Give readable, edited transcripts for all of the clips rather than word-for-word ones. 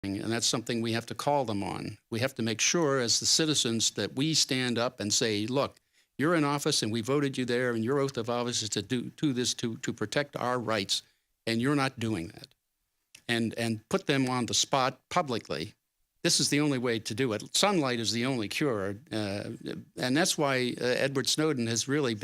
and that's something we have to call them on. We have to make sure as the citizens that we stand up and say, look, you're in office and we voted you there, and your oath of office is to do this to protect our rights, and you're not doing that. And put them on the spot publicly. This is the only way to do it. Sunlight is the only cure, and that's why Edward Snowden has really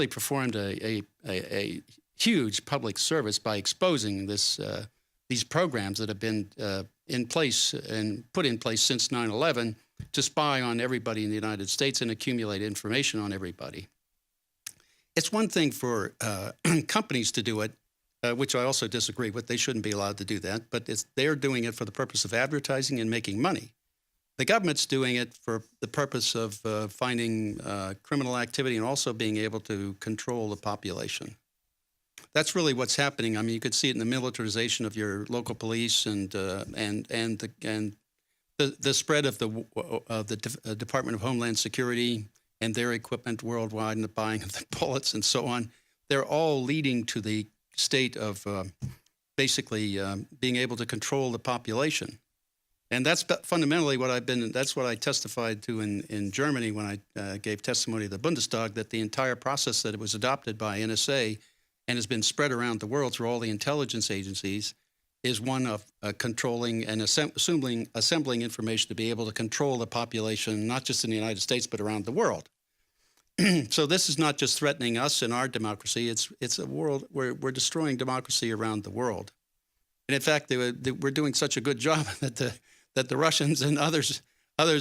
performed a huge public service by exposing these programs that have been in place and put in place since 9/11 to spy on everybody in the United States and accumulate information on everybody. It's one thing for companies to do it, which I also disagree with. They shouldn't be allowed to do that, but they're doing it for the purpose of advertising and making money. The government's doing it for the purpose of finding criminal activity and also being able to control the population. That's really what's happening. I mean, you could see it in the militarization of your local police and the spread of the Department of Homeland Security and their equipment worldwide and the buying of the bullets and so on. They're all leading to the state of basically being able to control the population. And that's fundamentally that's what I testified to in Germany when I gave testimony to the Bundestag, that the entire process that it was adopted by NSA and has been spread around the world through all the intelligence agencies is one of controlling and assembling information to be able to control the population, not just in the United States, but around the world. So this is not just threatening us and our democracy. It's a world where we're destroying democracy around the world. And in fact, we're doing such a good job that the Russians and others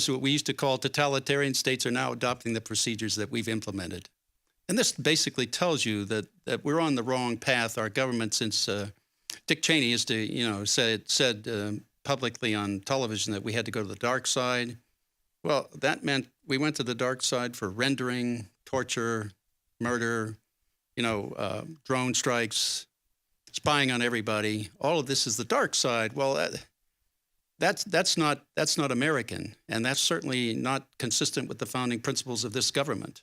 who we used to call totalitarian states are now adopting the procedures that we've implemented. And this basically tells you that we're on the wrong path. Our government, since Dick Cheney said publicly on television that we had to go to the dark side. Well, that meant we went to the dark side for rendering, torture, murder, drone strikes, spying on everybody. All of this is the dark side. Well, that's not American, and that's certainly not consistent with the founding principles of this government.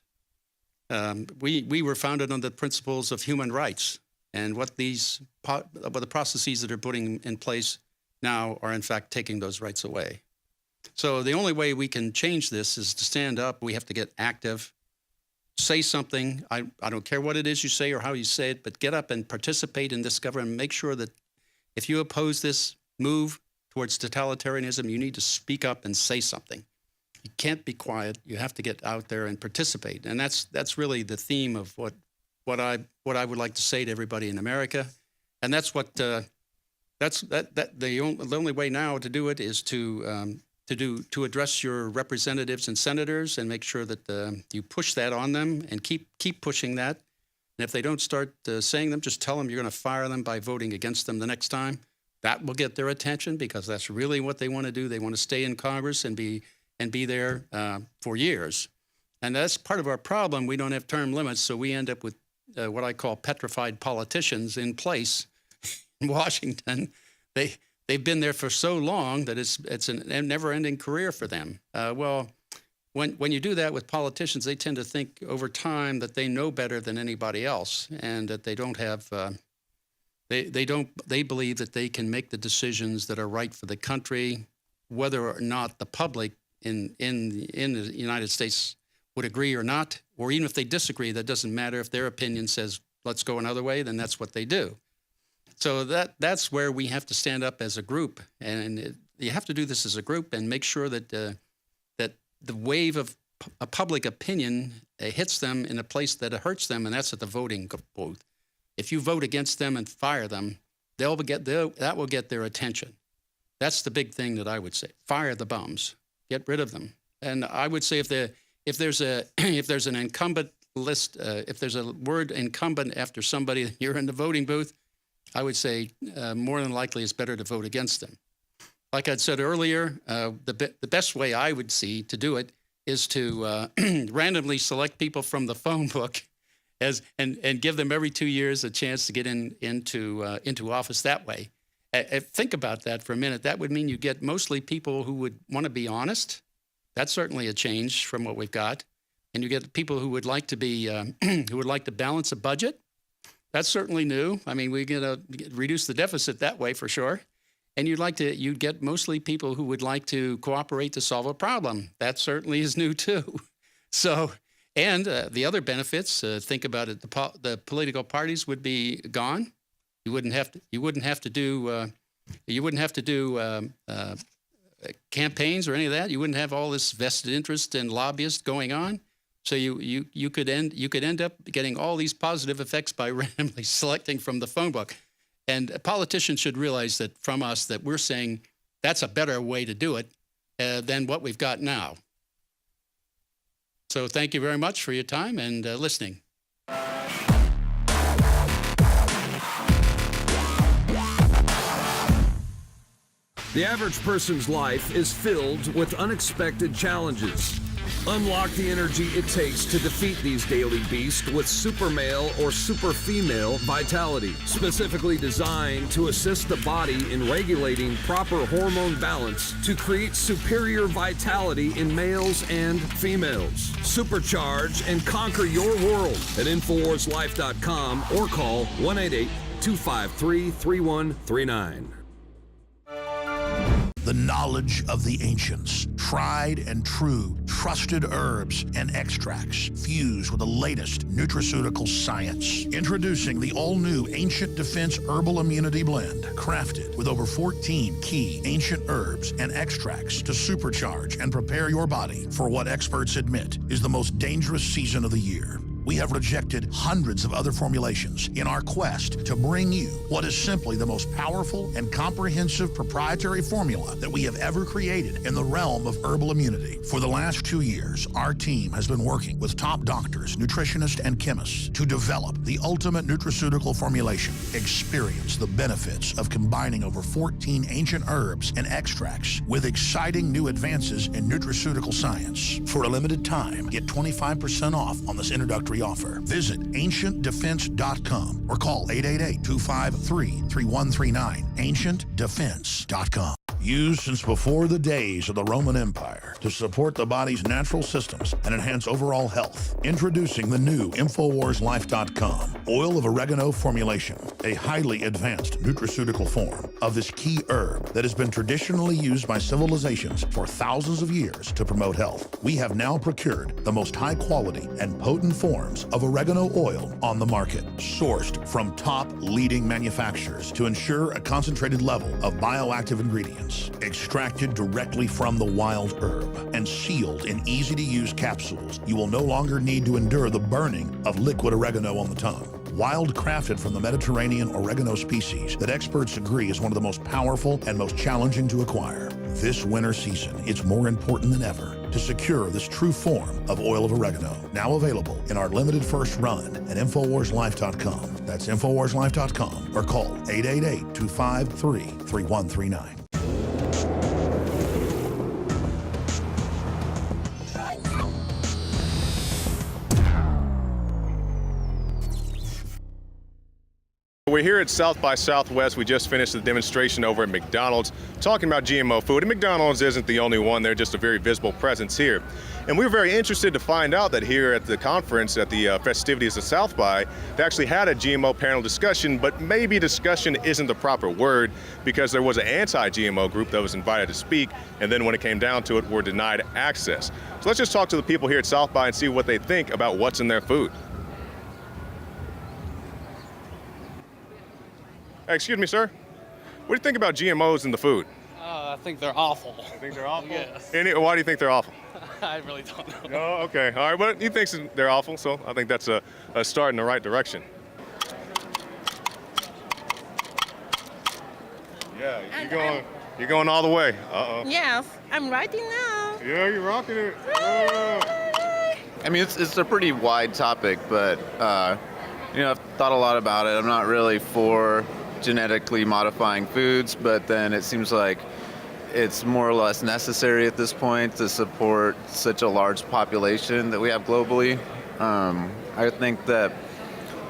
We were founded on the principles of human rights, and what the processes that are putting in place now are in fact taking those rights away. So the only way we can change this is to stand up. We have to get active, say something. I don't care what it is you say or how you say it, but get up and participate in this government. Make sure that if you oppose this move towards totalitarianism, you need to speak up and say something. You can't be quiet. You have to get out there and participate. And that's really the theme of what I would like to say to everybody in America. And that's what the only way now to do it is to address your representatives and senators and make sure that you push that on them and keep pushing that. And if they don't start saying them, just tell them you're going to fire them by voting against them the next time. That will get their attention, because that's really what they want to do. They want to stay in Congress and be there for years. And that's part of our problem. We don't have term limits, so we end up with what I call petrified politicians in place in Washington. They've been there for so long that it's a never-ending career for them. Well, when you do that with politicians, they tend to think over time that they know better than anybody else, and that they don't have they believe that they can make the decisions that are right for the country, whether or not the public in the United States would agree or not, or even if they disagree. That doesn't matter. If their opinion says let's go another way, then that's what they do. So that's where we have to stand up as a group, and you have to do this as a group and make sure that that the wave of public opinion hits them in a place that it hurts them, and that's at the voting booth. If you vote against them and fire them, that will get their attention. That's the big thing that I would say. Fire the bums, get rid of them. And I would say if there's an incumbent list, if there's a word incumbent after somebody you're in the voting booth, I would say more than likely it's better to vote against them. Like I said earlier, the best way I would see to do it is to randomly select people from the phone book and give them every 2 years a chance to get into office that way. Think about that for a minute. That would mean you get mostly people who would want to be honest. That's certainly a change from what we've got. And you get people who would like to be who would like to balance a budget. That's certainly new. I mean, we're going to reduce the deficit that way for sure. and you'd get mostly people who would like to cooperate to solve a problem. That certainly is new too. So, and the other benefits, think about it, the political parties would be gone. You wouldn't have to do campaigns or any of that. You wouldn't have all this vested interest and lobbyists going on. So you could end up getting all these positive effects by randomly selecting from the phone book. And politicians should realize that from us that we're saying that's a better way to do it than what we've got now. So thank you very much for your time and listening. The average person's life is filled with unexpected challenges. Unlock the energy it takes to defeat these daily beasts with super male or super female vitality, specifically designed to assist the body in regulating proper hormone balance to create superior vitality in males and females. Supercharge and conquer your world at InfoWarsLife.com or call 1-888-253-3139. The knowledge of the ancients, tried and true, trusted herbs and extracts fused with the latest nutraceutical science. Introducing the all-new Ancient Defense Herbal Immunity Blend, crafted with over 14 key ancient herbs and extracts to supercharge and prepare your body for what experts admit is the most dangerous season of the year. We have rejected hundreds of other formulations in our quest to bring you what is simply the most powerful and comprehensive proprietary formula that we have ever created in the realm of herbal immunity. For the last 2 years, our team has been working with top doctors, nutritionists, and chemists to develop the ultimate nutraceutical formulation. Experience the benefits of combining over 14 ancient herbs and extracts with exciting new advances in nutraceutical science. For a limited time, get 25% off on this introductory offer. Visit ancientdefense.com or call 888-253-3139. ancientdefense.com. Used since before the days of the Roman Empire to support the body's natural systems and enhance overall health. Introducing the new InfoWarsLife.com oil of oregano formulation, a highly advanced nutraceutical form of this key herb that has been traditionally used by civilizations for thousands of years to promote health. We have now procured the most high quality and potent forms of oregano oil on the market, sourced from top leading manufacturers to ensure a concentrated level of bioactive ingredients, extracted directly from the wild herb and sealed in easy-to-use capsules. You will no longer need to endure the burning of liquid oregano on the tongue. Wild crafted from the Mediterranean oregano species that experts agree is one of the most powerful and most challenging to acquire. This winter season, it's more important than ever to secure this true form of oil of oregano. Now available in our limited first run at InfoWarsLife.com. That's InfoWarsLife.com or call 888-253-3139. We're here at South by Southwest. We just finished the demonstration over at McDonald's talking about GMO food. And McDonald's isn't the only one. They're just a very visible presence here. And we were very interested to find out that here at the conference, at the festivities of South by, they actually had a GMO panel discussion, but maybe discussion isn't the proper word because there was an anti-GMO group that was invited to speak, and then when it came down to it, were denied access. So let's just talk to the people here at South by and see what they think about what's in their food. Hey, excuse me, sir. What do you think about GMOs in the food? I think they're awful. You think they're awful? Yes. Why do you think they're awful? I really don't know. No, okay. All right, but he thinks they're awful, so I think that's a start in the right direction. Yeah, you're going all the way. Uh-oh. Yes, I'm writing now. Yeah, you're rocking it. Oh. I mean, it's a pretty wide topic, but I've thought a lot about it. I'm not really for genetically modifying foods, but then it seems like it's more or less necessary at this point to support such a large population that we have globally. I think that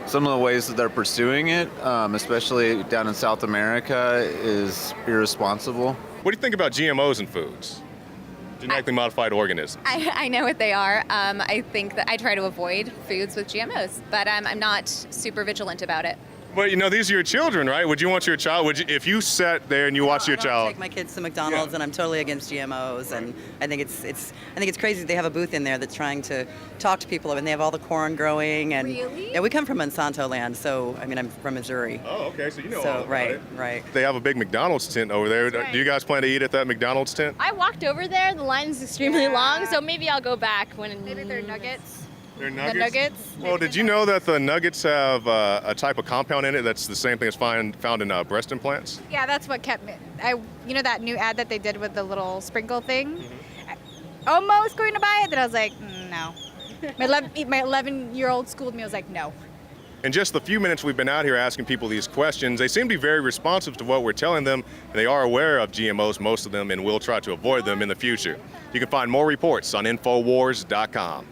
some of the ways that they're pursuing it, especially down in South America, is irresponsible. What do you think about GMOs in foods? Genetically modified organisms. I know what they are. I think that I try to avoid foods with GMOs, but I'm not super vigilant about it. But you know, these are your children, right? Would you want your child? If you sat there and you watched your I don't child? take my kids to McDonald's, Yeah. and I'm totally against GMOs. And I think it's crazy they have a booth in there that's trying to talk to people, and they have all the corn growing. And Really? yeah, we come from Monsanto land, so I mean I'm from Missouri. Oh, okay. So you know all So about right, it. right. They have a big McDonald's tent over there. That's right. Do you guys plan to eat at that McDonald's tent? I walked over there. The line's extremely long, so maybe I'll go back when. Maybe they're nuggets. They're The nuggets. Well, did you know that the nuggets have a type of compound in it that's the same thing as found in breast implants? Yeah, that's what kept me. You know that new ad that they did with the little sprinkle thing? I almost going to buy it, then I was like, no. My 11-year-old schooled me. I was like, no. In just the few minutes we've been out here asking people these questions, they seem to be very responsive to what we're telling them, and they are aware of GMOs, most of them, and will try to avoid them in the future. You can find more reports on INFOWARS.com.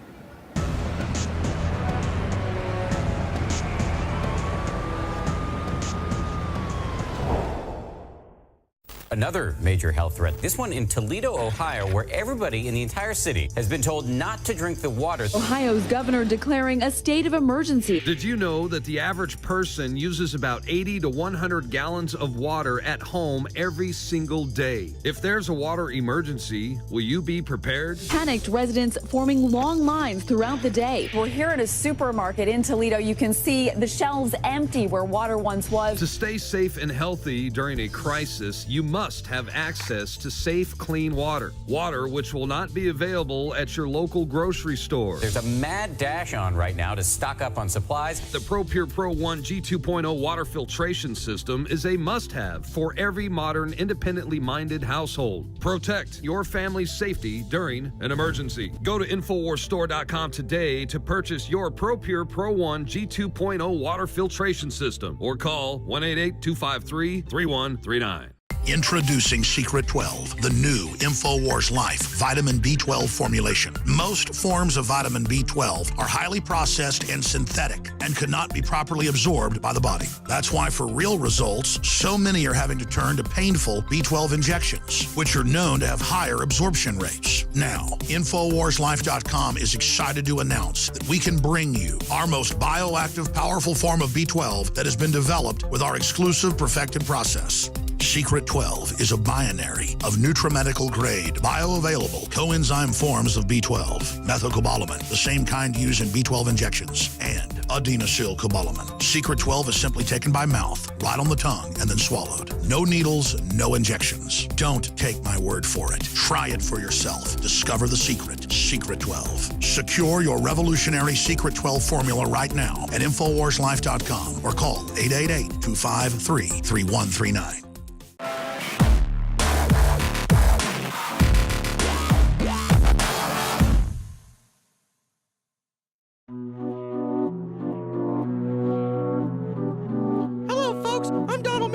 Another major health threat, this one in Toledo, Ohio, where everybody in the entire city has been told not to drink the water. Ohio's governor declaring a state of emergency. Did you know that the average person uses about 80 to 100 gallons of water at home every single day? If there's a water emergency, will you be prepared? Panicked residents forming long lines throughout the day. We're here at a supermarket in Toledo. You can see the shelves empty where water once was. To stay safe and healthy during a crisis, you must have access to safe, clean water. Water which will not be available at your local grocery store. There's a mad dash on right now to stock up on supplies. The ProPure Pro 1 G2.0 water filtration system is a must-have for every modern, independently minded household. Protect your family's safety during an emergency. Go to InfoWarsStore.com today to purchase your ProPure Pro 1 G2.0 water filtration system or call 1-888-253-3139. Introducing Secret 12, the new InfoWars Life vitamin B12 formulation. Most forms of vitamin B12 are highly processed and synthetic and could not be properly absorbed by the body. That's why for real results, so many are having to turn to painful B12 injections, which are known to have higher absorption rates. Now, InfoWarsLife.com is excited to announce that we can bring you our most bioactive, powerful form of B12 that has been developed with our exclusive perfected process. Secret 12 is a binary of nutramedical grade, bioavailable coenzyme forms of B12, methylcobalamin, the same kind used in B12 injections, and adenosylcobalamin. Secret 12 is simply taken by mouth, right on the tongue, and then swallowed. No needles, no injections. Don't take my word for it. Try it for yourself. Discover the secret. Secret 12. Secure your revolutionary Secret 12 formula right now at InfoWarsLife.com or call 888-253-3139.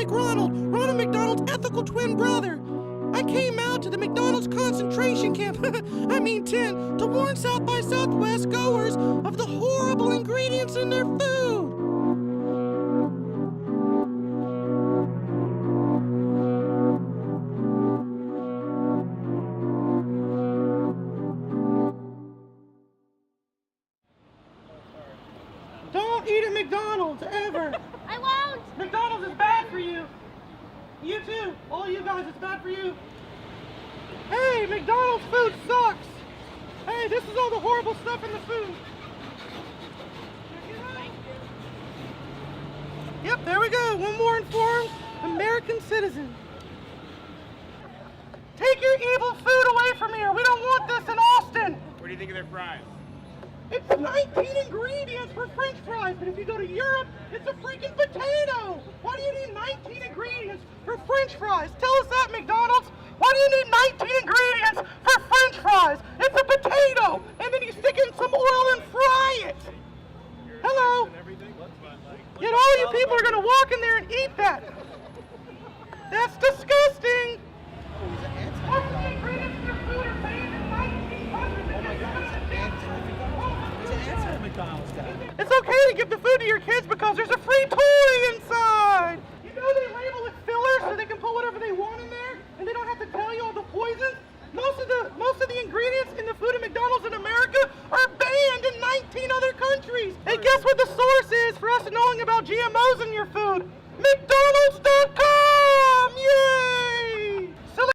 Ronald McDonald's ethical twin brother. I came out to the McDonald's concentration camp, tent, to warn South by Southwest goers of the horrible ingredients in their food. Don't eat at McDonald's, ever. I won't. McDonald's is bad for you. You too. All you guys, it's bad for you. Hey, McDonald's food sucks. Hey, this is all the horrible stuff in the food. Yep, there we go. One more informed American citizen. Take your evil food away from here. We don't want this in Austin. What do you think of their fries? It's 19 ingredients for French fries, but if you go to Europe, it's a freaking potato. Why do you need 19 ingredients for French fries? Tell us that, McDonald's. Why do you need 19 ingredients for French fries? It's a potato, and then you stick in some oil and fry it. Hello. Yet all you people are going to walk in there and eat that. That's disgusting. How many ingredients in your food are banned in 1900? It's okay to give the food to your kids because there's a free toilet.